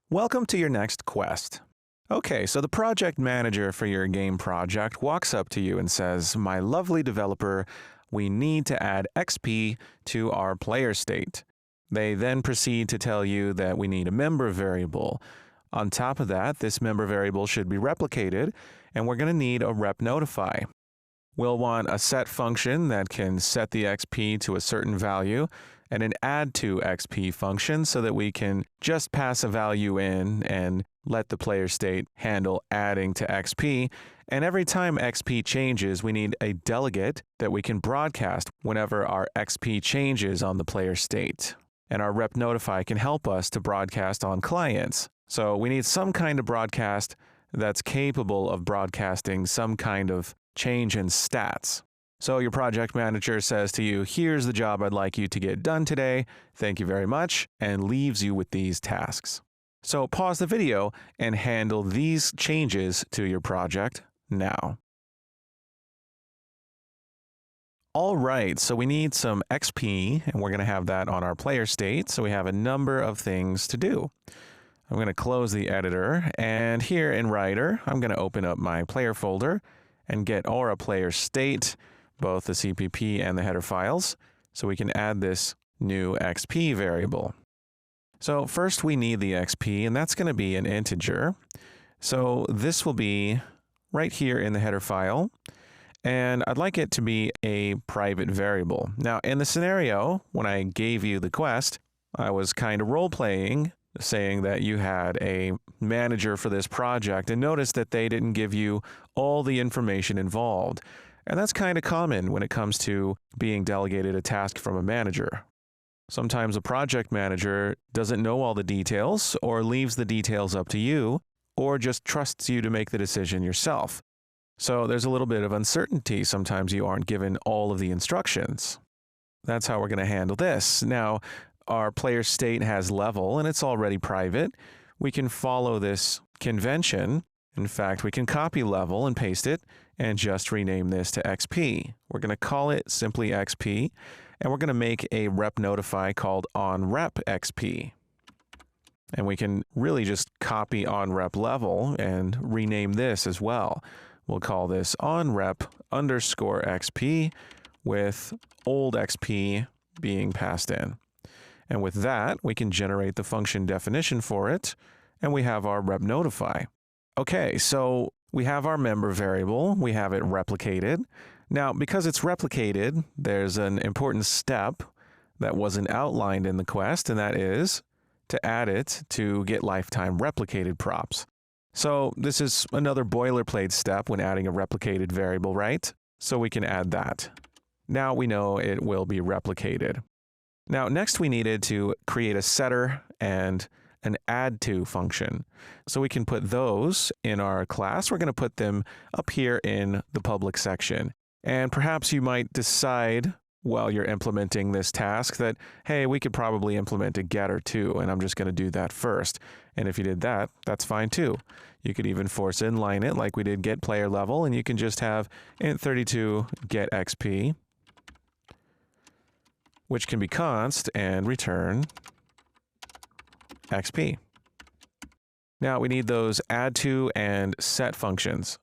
Welcome to your next quest. Okay, so the project manager for your game project walks up to you and says, "My lovely developer, we need to add XP to our player state." They then proceed to tell you that we need a member variable. On top of that, this member variable should be replicated, and we're going to need a rep notify. We'll want a set function that can set the XP to a certain value, and an add to XP function so that we can just pass a value in and let the player state handle adding to XP. And every time XP changes, we need a delegate that we can broadcast whenever our XP changes on the player state. And our rep notify can help us to broadcast on clients. So we need some kind of broadcast that's capable of broadcasting some kind of change in stats. So your project manager says to you, "Here's the job I'd like you to get done today. Thank you very much," and leaves you with these tasks. So pause the video and handle these changes to your project now. All right, so we need some XP, and we're going to have that on our player state. So we have a number of things to do. I'm going to close the editor, and here in Writer, I'm going to open up my player folder and get Aura player state, both the CPP and the header files, so we can add this new XP variable. So first we need the XP, and that's going to be an integer. So this will be right here in the header file, and I'd like it to be a private variable. Now in the scenario, when I gave you the quest, I was kind of role-playing, saying that you had a manager for this project, and notice that they didn't give you all the information involved. And that's kind of common when it comes to being delegated a task from a manager. Sometimes a project manager doesn't know all the details, or leaves the details up to you, or just trusts you to make the decision yourself. So there's a little bit of uncertainty. Sometimes you aren't given all of the instructions. That's how we're going to handle this. Now, our player state has level, and it's already private. We can follow this convention. In fact, we can copy level and paste it and just rename this to XP. We're going to call it simply XP, and we're going to make a rep notify called onRepXP. And we can really just copy onRep level and rename this as well. We'll call this onRep_XP with old XP being passed in. And with that, we can generate the function definition for it, and we have our rep notify. Okay, so we have our member variable, we have it replicated. Now, because it's replicated, there's an important step that wasn't outlined in the quest, and that is to add it to get lifetime replicated props. So this is another boilerplate step when adding a replicated variable, right? So we can add that. Now we know it will be replicated. Now, next we needed to create a setter and an add to function. So we can put those in our class. We're going to put them up here in the public section. And perhaps you might decide while you're implementing this task that, hey, we could probably implement a getter too, and I'm just going to do that first. And if you did that, that's fine too. You could even force inline it like we did get player level, and you can just have int32 get XP, which can be const and return XP. Now we need those add to and set functions.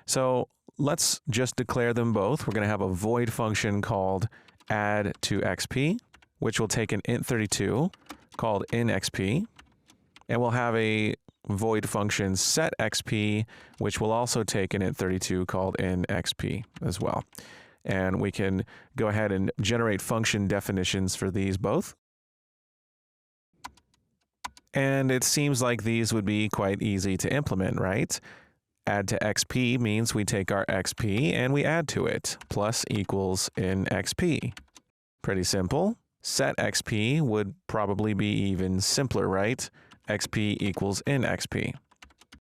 So let's just declare them both. We're going to have a void function called add to XP, which will take an int32 called inXP, and we'll have a void function set XP, which will also take an int32 called inXP as well. And we can go ahead and generate function definitions for these both. And it seems like these would be quite easy to implement, right? Add to XP means we take our XP and we add to it, plus equals in XP. Pretty simple. Set XP would probably be even simpler, right? XP equals in XP.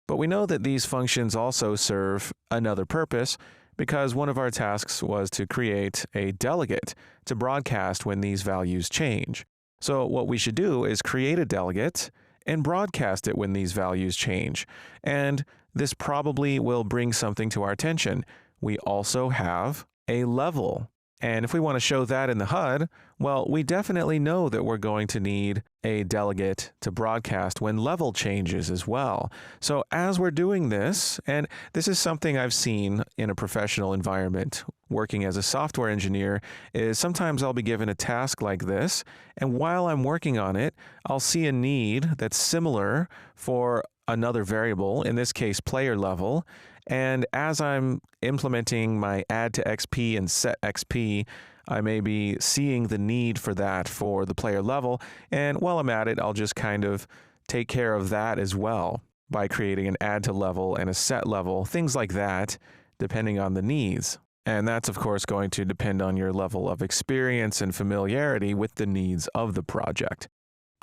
But we know that these functions also serve another purpose, because one of our tasks was to create a delegate to broadcast when these values change. So what we should do is create a delegate and broadcast it when these values change. And this probably will bring something to our attention. We also have a level And if we want to show that in the HUD, well, we definitely know that we're going to need a delegate to broadcast when level changes as well. So as we're doing this, and this is something I've seen in a professional environment working as a software engineer, is sometimes I'll be given a task like this, and while I'm working on it, I'll see a need that's similar for another variable, in this case player level, and as I'm implementing my add to XP and set XP, I may be seeing the need for that for the player level, and while I'm at it, I'll just kind of take care of that as well by creating an add to level and a set level, things like that, depending on the needs. And that's of course going to depend on your level of experience and familiarity with the needs of the project.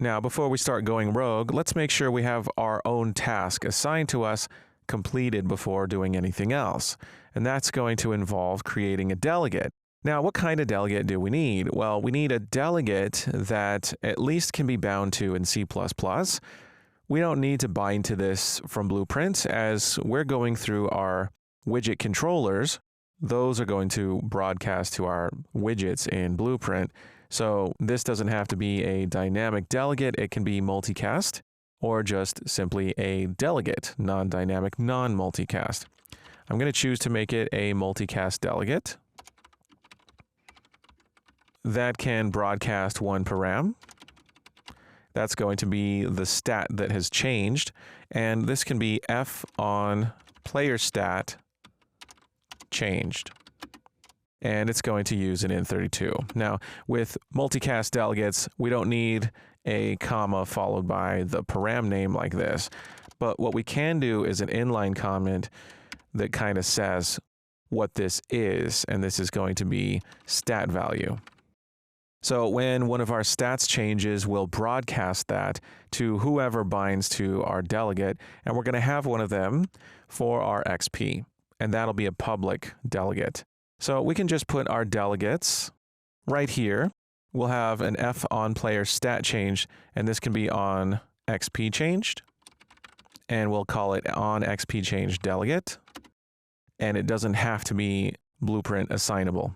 Now, before we start going rogue, let's make sure we have our own task assigned to us completed before doing anything else. And that's going to involve creating a delegate. Now, what kind of delegate do we need? Well, we need a delegate that at least can be bound to in C++. We don't need to bind to this from Blueprint as we're going through our widget controllers. Those are going to broadcast to our widgets in Blueprint. So this doesn't have to be a dynamic delegate. It can be multicast, or just simply a delegate, non-dynamic, non-multicast. I'm going to choose to make it a multicast delegate that can broadcast one param. That's going to be the stat that has changed, and this can be f on player stat changed. And it's going to use an int32. Now, with multicast delegates, we don't need a comma followed by the param name like this. But what we can do is an inline comment that kind of says what this is, and this is going to be stat value. So when one of our stats changes, we'll broadcast that to whoever binds to our delegate, and we're going to have one of them for our XP, and that'll be a public delegate. So we can just put our delegates right here. We'll have an f on player stat changed, and this can be on XP changed, and we'll call it on XP changed delegate, and it doesn't have to be Blueprint assignable.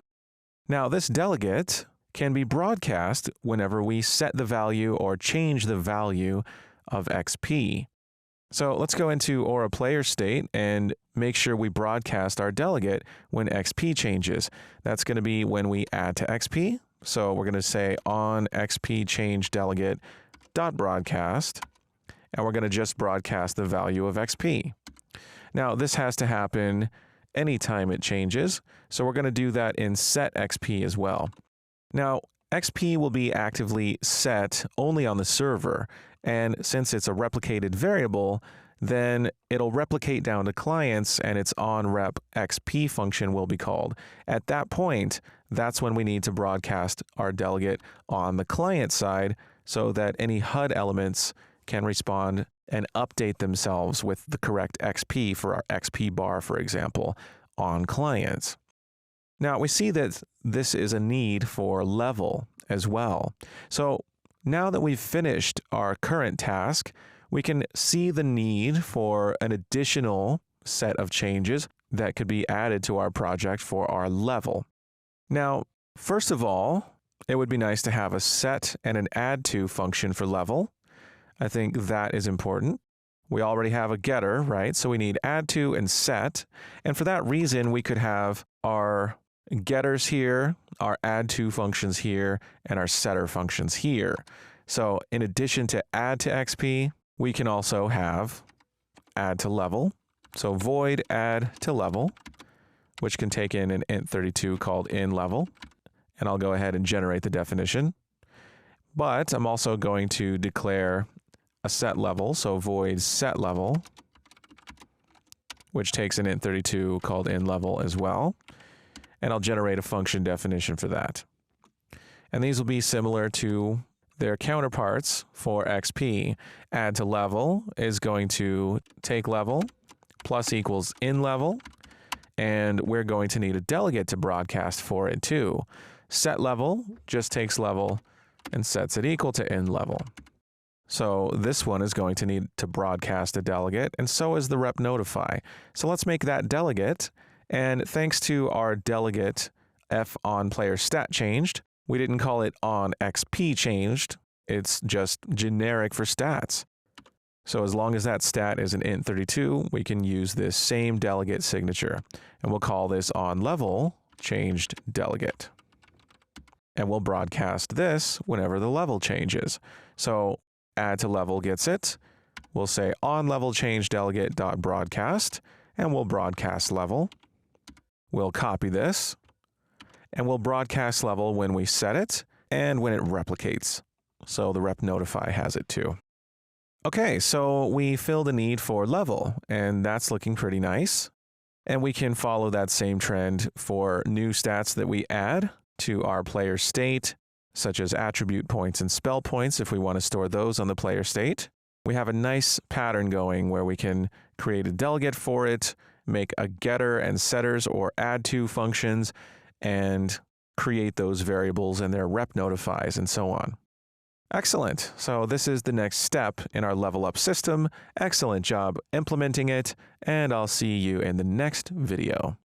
Now this delegate can be broadcast whenever we set the value or change the value of XP. So let's go into Aura player state and make sure we broadcast our delegate when XP changes. That's going to be when we add to XP. So we're going to say on XP change delegate dot broadcast, and we're going to just broadcast the value of XP. Now this has to happen anytime it changes, so we're going to do that in set XP as well. Now XP will be actively set only on the server, and since it's a replicated variable, then it'll replicate down to clients and its onRep XP function will be called. At that point, that's when we need to broadcast our delegate on the client side so that any HUD elements can respond and update themselves with the correct XP for our XP bar, for example, on clients. Now we see that this is a need for level as well. So now that we've finished our current task, we can see the need for an additional set of changes that could be added to our project for our level. Now, first of all, it would be nice to have a set and an add to function for level. I think that is important. We already have a getter, right? So we need add to and set. And for that reason, we could have our getters here, our add to functions here, and our setter functions here. So in addition to add to XP, we can also have add to level. So void add to level, which can take in an int32 called inLevel. And I'll go ahead and generate the definition. But I'm also going to declare a set level, so void set level, which takes an int32 called inLevel as well. And I'll generate a function definition for that. And these will be similar to their counterparts for XP. Add to level is going to take level plus equals inLevel, and we're going to need a delegate to broadcast for it too. Set level just takes level and sets it equal to inLevel. So this one is going to need to broadcast a delegate, and so is the rep notify. So let's make that delegate, and thanks to our delegate F on player stat changed. We didn't call it on XP changed. It's just generic for stats. So as long as that stat is an int32, we can use this same delegate signature. And we'll call this on level changed delegate. And we'll broadcast this whenever the level changes. So add to level gets it. We'll say on level change delegate dot broadcast, and we'll broadcast level. We'll copy this, and we'll broadcast level when we set it and when it replicates. So the rep notify has it too. Okay, so we filled a need for level, and that's looking pretty nice. And we can follow that same trend for new stats that we add to our player state, such as attribute points and spell points if we want to store those on the player state. We have a nice pattern going where we can create a delegate for it, make a getter and setters or add to functions, and create those variables and their rep notifies and so on. Excellent. So this is the next step in our level up system. Excellent job implementing it, and I'll see you in the next video.